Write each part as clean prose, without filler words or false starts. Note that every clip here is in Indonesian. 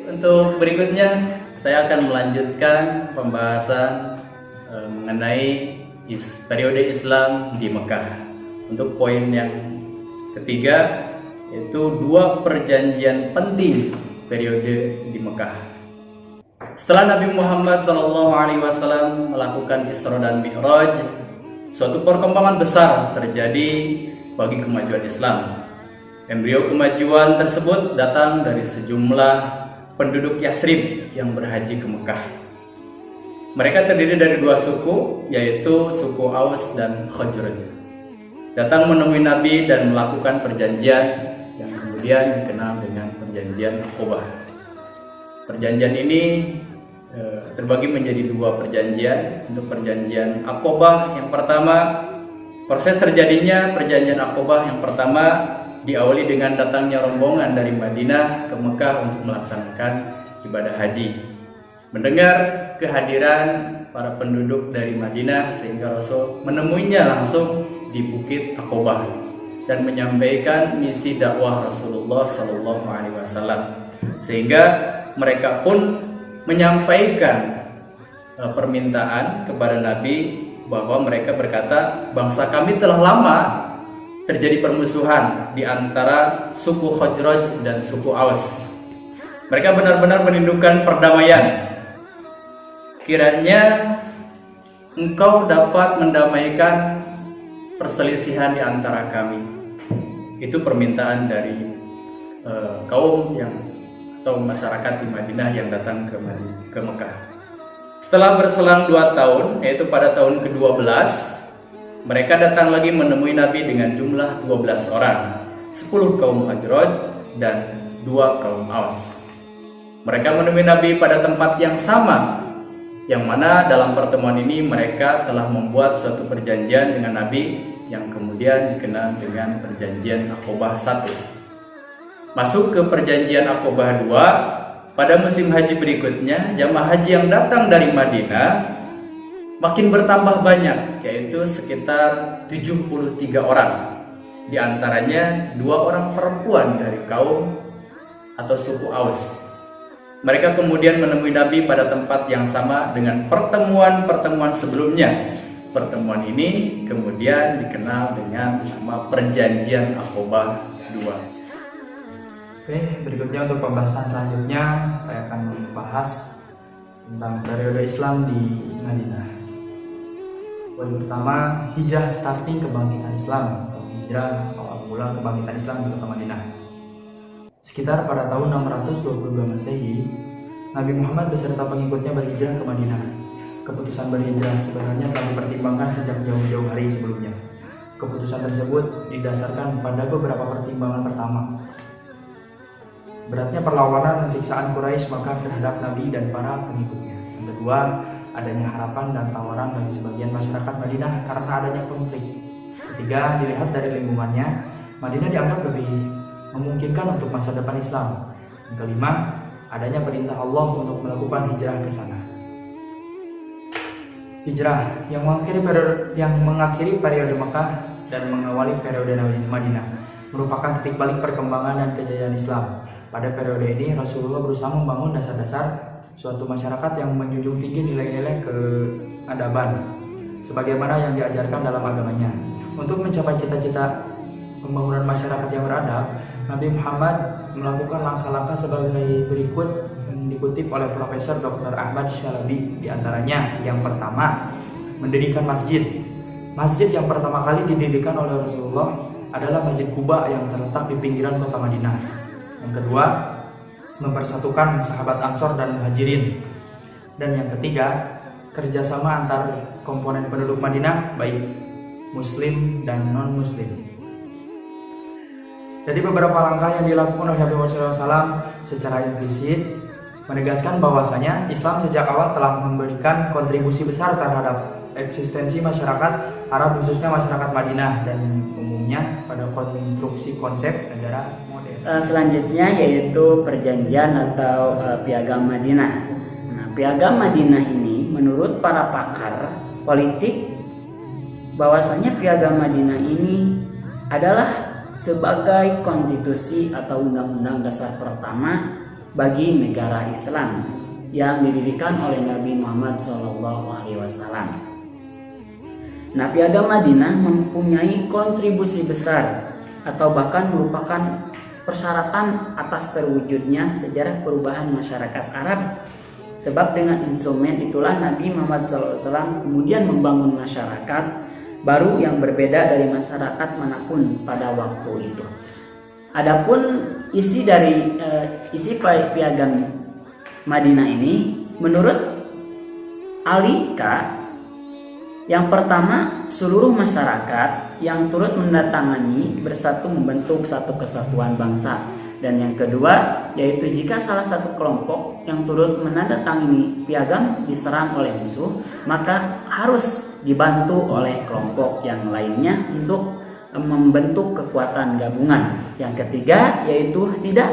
untuk berikutnya saya akan melanjutkan pembahasan mengenai periode Islam di Mekah. Untuk poin yang ketiga, yaitu 2 perjanjian penting periode di Mekah. Setelah Nabi Muhammad SAW melakukan Isra dan Mi'raj, suatu perkembangan besar terjadi bagi kemajuan Islam. Embrio kemajuan tersebut datang dari sejumlah penduduk Yasrib yang berhaji ke Mekah. Mereka terdiri dari 2 suku, yaitu suku Aus dan Khazraj. Datang menemui Nabi dan melakukan perjanjian yang kemudian dikenal dengan perjanjian Aqobah. Perjanjian ini terbagi menjadi 2 perjanjian. Untuk perjanjian Aqobah yang pertama, proses terjadinya perjanjian Aqobah yang pertama diawali dengan datangnya rombongan dari Madinah ke Mekah untuk melaksanakan ibadah haji. Mendengar kehadiran para penduduk dari Madinah sehingga Rasul menemuinya langsung di Bukit Aqobah dan menyampaikan misi dakwah Rasulullah SAW. Sehingga mereka pun menyampaikan permintaan kepada Nabi bahwa mereka berkata, bangsa kami telah lama terjadi permusuhan di antara suku Khazraj dan suku Aus. Mereka benar-benar merindukan perdamaian. Kiranya engkau dapat mendamaikan perselisihan di antara kami. Itu permintaan dari kaum atau masyarakat di Madinah yang datang ke Mekah. Setelah berselang 2 tahun, yaitu pada tahun ke-12, mereka datang lagi menemui Nabi dengan jumlah 12 orang, 10 kaum Khazraj dan 2 kaum Aus. Mereka menemui Nabi pada tempat yang sama, yang mana dalam pertemuan ini mereka telah membuat suatu perjanjian dengan Nabi yang kemudian dikenal dengan perjanjian Aqobah 1. Masuk ke perjanjian Aqobah 2, pada musim haji berikutnya, jamaah haji yang datang dari Madinah makin bertambah banyak, yaitu sekitar 73 orang. Di antaranya 2 orang perempuan dari kaum atau suku Aus. Mereka kemudian menemui Nabi pada tempat yang sama dengan pertemuan-pertemuan sebelumnya. Pertemuan ini kemudian dikenal dengan nama Perjanjian Aqobah 2. Oke, berikutnya untuk pembahasan selanjutnya saya akan membahas tentang periode Islam di Madinah. Poin pertama, hijrah starting kebangkitan Islam atau hijrah awal mula kebangkitan Islam di kota Madinah. Sekitar pada tahun 622 Masehi, Nabi Muhammad beserta pengikutnya berhijrah ke Madinah. Keputusan berhijrah sebenarnya telah dipertimbangkan sejak jauh-jauh hari sebelumnya. Keputusan tersebut didasarkan pada beberapa pertimbangan. Pertama, beratnya perlawanan dan siksaan Quraisy Makkah terhadap Nabi dan para pengikutnya. Yang kedua, adanya harapan dan tawaran bagi sebagian masyarakat Madinah karena adanya konflik. Ketiga, dilihat dari lingkungannya, Madinah dianggap lebih memungkinkan untuk masa depan Islam. Yang kelima, adanya perintah Allah untuk melakukan hijrah ke sana. Hijrah yang mengakhiri periode Mekah dan mengawali periode Madinah merupakan titik balik perkembangan dan kejayaan Islam. Pada periode ini Rasulullah berusaha membangun dasar-dasar suatu masyarakat yang menjunjung tinggi nilai-nilai keadaban sebagaimana yang diajarkan dalam agamanya. Untuk mencapai cita-cita pembangunan masyarakat yang beradab, Nabi Muhammad melakukan langkah-langkah sebagai berikut yang dikutip oleh Profesor Dr. Ahmad Syalabi. Di antaranya, yang pertama, mendirikan masjid. Masjid yang pertama kali didirikan oleh Rasulullah adalah Masjid Quba yang terletak di pinggiran kota Madinah. Yang kedua, mempersatukan sahabat Ansor dan Muhajirin. Dan yang ketiga, kerjasama antar komponen penduduk Madinah, baik Muslim dan non-Muslim. Jadi beberapa langkah yang dilakukan oleh Nabi Muhammad SAW secara implisit menegaskan bahwasanya Islam sejak awal telah memberikan kontribusi besar terhadap eksistensi masyarakat Arab, khususnya masyarakat Madinah dan umumnya pada konstruksi konsep negara modern. Selanjutnya yaitu perjanjian atau Piagam Madinah. Nah, Piagam Madinah ini menurut para pakar politik bahwasanya Piagam Madinah ini adalah sebagai konstitusi atau undang-undang dasar pertama bagi negara Islam yang didirikan oleh Nabi Muhammad SAW. Nah, Piagam Madinah mempunyai kontribusi besar atau bahkan merupakan persyaratan atas terwujudnya sejarah perubahan masyarakat Arab. Sebab dengan instrumen itulah Nabi Muhammad SAW kemudian membangun masyarakat baru yang berbeda dari masyarakat manapun pada waktu itu. Adapun isi Piagam Madinah ini menurut Ali K, yang pertama, seluruh masyarakat yang turut menandatangani bersatu membentuk satu kesatuan bangsa. Dan yang kedua, yaitu jika salah satu kelompok yang turut menandatangani piagam diserang oleh musuh, maka harus dibantu oleh kelompok yang lainnya untuk membentuk kekuatan gabungan. Yang ketiga, yaitu tidak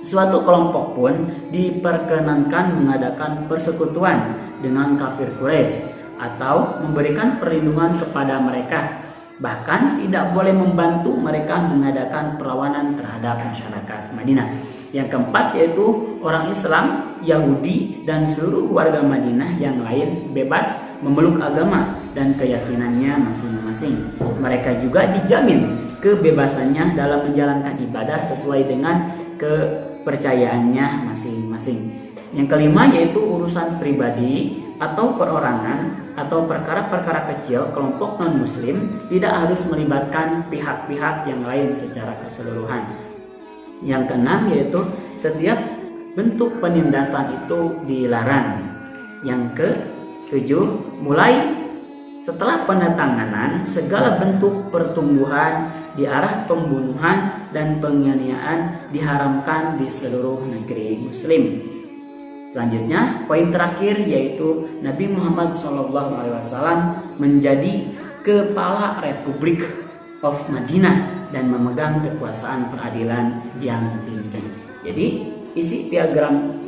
suatu kelompok pun diperkenankan mengadakan persekutuan dengan kafir Quraisy atau memberikan perlindungan kepada mereka. Bahkan tidak boleh membantu mereka mengadakan perlawanan terhadap masyarakat Madinah. Yang keempat, yaitu orang Islam, Yahudi, dan seluruh warga Madinah yang lain bebas memeluk agama dan keyakinannya masing-masing. Mereka juga dijamin kebebasannya dalam menjalankan ibadah sesuai dengan kepercayaannya masing-masing. Yang kelima, yaitu urusan pribadi atau perorangan atau perkara-perkara kecil kelompok non-muslim tidak harus melibatkan pihak-pihak yang lain secara keseluruhan. Yang keenam, yaitu setiap bentuk penindasan itu dilarang. Yang ketujuh, mulai setelah penandatanganan segala bentuk pertumbuhan di arah pembunuhan dan penganiayaan diharamkan di seluruh negeri muslim. Selanjutnya, poin terakhir yaitu Nabi Muhammad SAW menjadi kepala Republik of Madinah dan memegang kekuasaan peradilan yang tinggi. Jadi, isi Piagam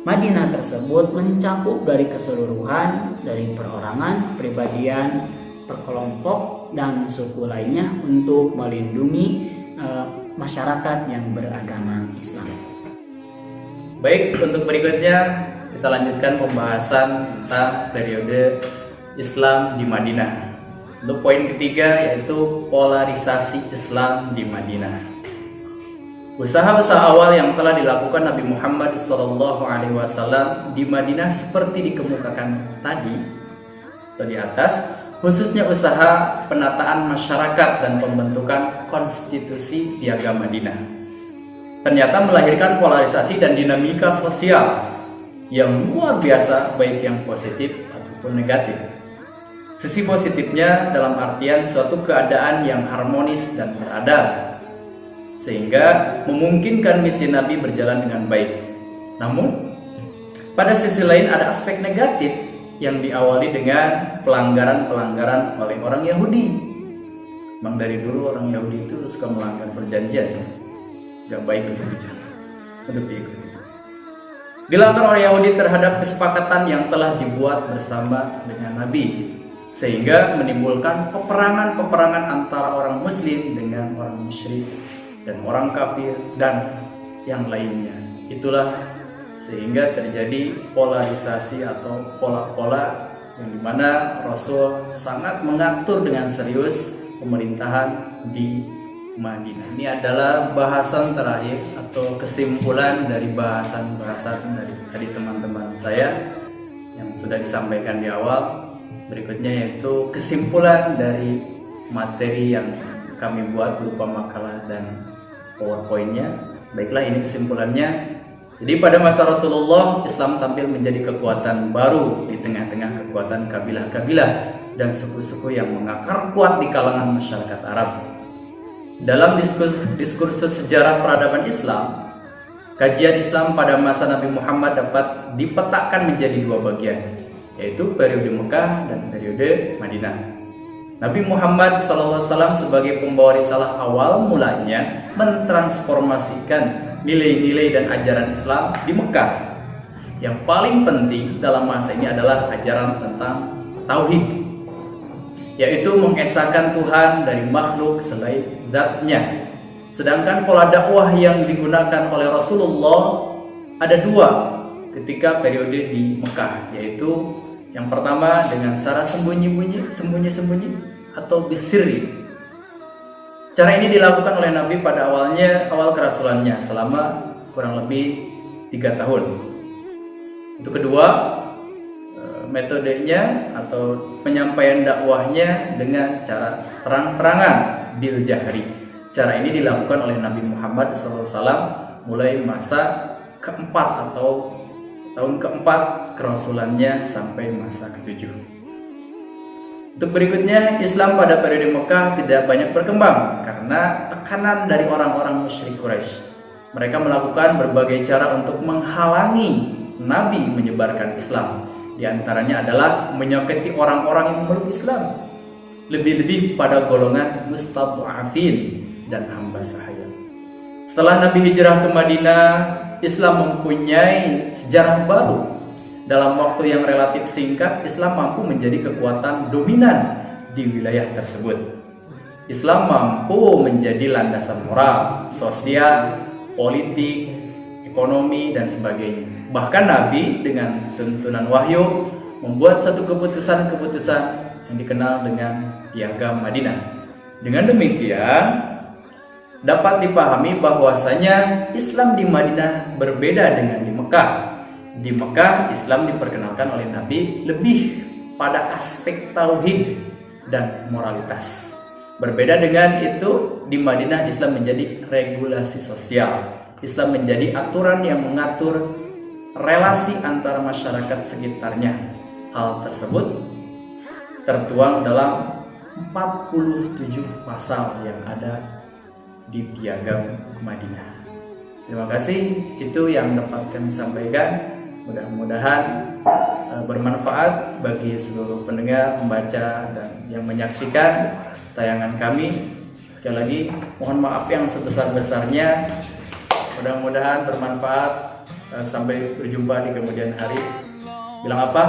Madinah tersebut mencakup dari keseluruhan, dari perorangan, pribadian, perkelompok, dan suku lainnya untuk melindungi masyarakat yang beragama Islam. Baik, untuk berikutnya kita lanjutkan pembahasan tentang periode Islam di Madinah. Untuk poin ketiga yaitu polarisasi Islam di Madinah. Usaha-usaha awal yang telah dilakukan Nabi Muhammad SAW di Madinah seperti dikemukakan tadi atau di atas, khususnya usaha penataan masyarakat dan pembentukan konstitusi Piagam Madinah, ternyata melahirkan polarisasi dan dinamika sosial yang luar biasa, baik yang positif ataupun negatif. Sisi positifnya dalam artian suatu keadaan yang harmonis dan beradab, sehingga memungkinkan misi Nabi berjalan dengan baik. Namun, pada sisi lain ada aspek negatif yang diawali dengan pelanggaran-pelanggaran oleh orang Yahudi. Memang dari dulu orang Yahudi itu suka melanggar perjanjian, gak baik untuk diikuti. Dilanggar oleh Yahudi terhadap kesepakatan yang telah dibuat bersama dengan Nabi, sehingga menimbulkan peperangan antara orang Muslim dengan orang musyrik dan orang kafir dan yang lainnya. Itulah sehingga terjadi polarisasi atau pola-pola yang dimana Rasul sangat mengatur dengan serius pemerintahan di Madinah. Ini adalah bahasan terakhir atau kesimpulan dari bahasan-bahasan dari tadi teman-teman saya yang sudah disampaikan di awal. Berikutnya yaitu kesimpulan dari materi yang kami buat berupa makalah dan PowerPoint-nya. Baiklah, ini kesimpulannya. Jadi pada masa Rasulullah, Islam tampil menjadi kekuatan baru di tengah-tengah kekuatan kabilah-kabilah dan suku-suku yang mengakar kuat di kalangan masyarakat Arab. Dalam diskursus sejarah peradaban Islam, kajian Islam pada masa Nabi Muhammad dapat dipetakan menjadi dua bagian, yaitu periode Mekah dan periode Madinah. Nabi Muhammad SAW sebagai pembawa risalah awal mulanya mentransformasikan nilai-nilai dan ajaran Islam di Mekah. Yang paling penting dalam masa ini adalah ajaran tentang tauhid, yaitu mengesahkan Tuhan dari makhluk selain zatnya, Sedangkan pola dakwah yang digunakan oleh Rasulullah ada dua ketika periode di Mekah, yaitu yang pertama dengan cara sembunyi-sembunyi atau bisiri. Cara ini dilakukan oleh Nabi pada awal kerasulannya selama kurang lebih 3 tahun. Untuk kedua, metodenya atau penyampaian dakwahnya dengan cara terang-terangan bil jahri. Cara ini dilakukan oleh Nabi Muhammad SAW mulai masa keempat atau tahun keempat kerasulannya sampai masa ketujuh. Untuk berikutnya, Islam pada periode Mekah tidak banyak berkembang karena tekanan dari orang-orang musyrik Quraisy. Mereka melakukan berbagai cara untuk menghalangi Nabi menyebarkan Islam. Di antaranya adalah menyakiti orang-orang yang memeluk Islam, lebih-lebih pada golongan mustad'afin dan hamba sahaya. Setelah Nabi hijrah ke Madinah, Islam mempunyai sejarah baru. Dalam waktu yang relatif singkat, Islam mampu menjadi kekuatan dominan di wilayah tersebut. Islam mampu menjadi landasan moral, sosial, politik, ekonomi, dan sebagainya. Bahkan Nabi dengan tuntunan wahyu membuat satu keputusan-keputusan yang dikenal dengan Piagam Madinah. Dengan demikian, dapat dipahami bahwasanya Islam di Madinah berbeda dengan di Mekah. Di Mekah, Islam diperkenalkan oleh Nabi lebih pada aspek tauhid dan moralitas. Berbeda dengan itu, di Madinah Islam menjadi regulasi sosial. Islam menjadi aturan yang mengatur relasi antara masyarakat sekitarnya. Hal tersebut tertuang dalam 47 pasal yang ada di Piagam Madinah. Terima kasih, itu yang dapat kami sampaikan. Mudah-mudahan bermanfaat bagi seluruh pendengar, pembaca, dan yang menyaksikan tayangan kami. Sekali lagi mohon maaf yang sebesar-besarnya. Mudah-mudahan bermanfaat. Sampai berjumpa di kemudian hari. Bilang apa?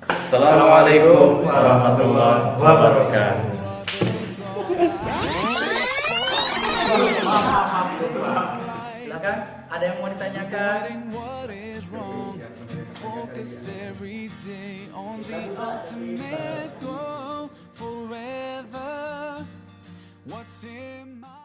Assalamualaikum warahmatullahi wabarakatuh. Silakan, ada yang mau ditanyakan? Focus every day on the ultimate goal forever. What's in my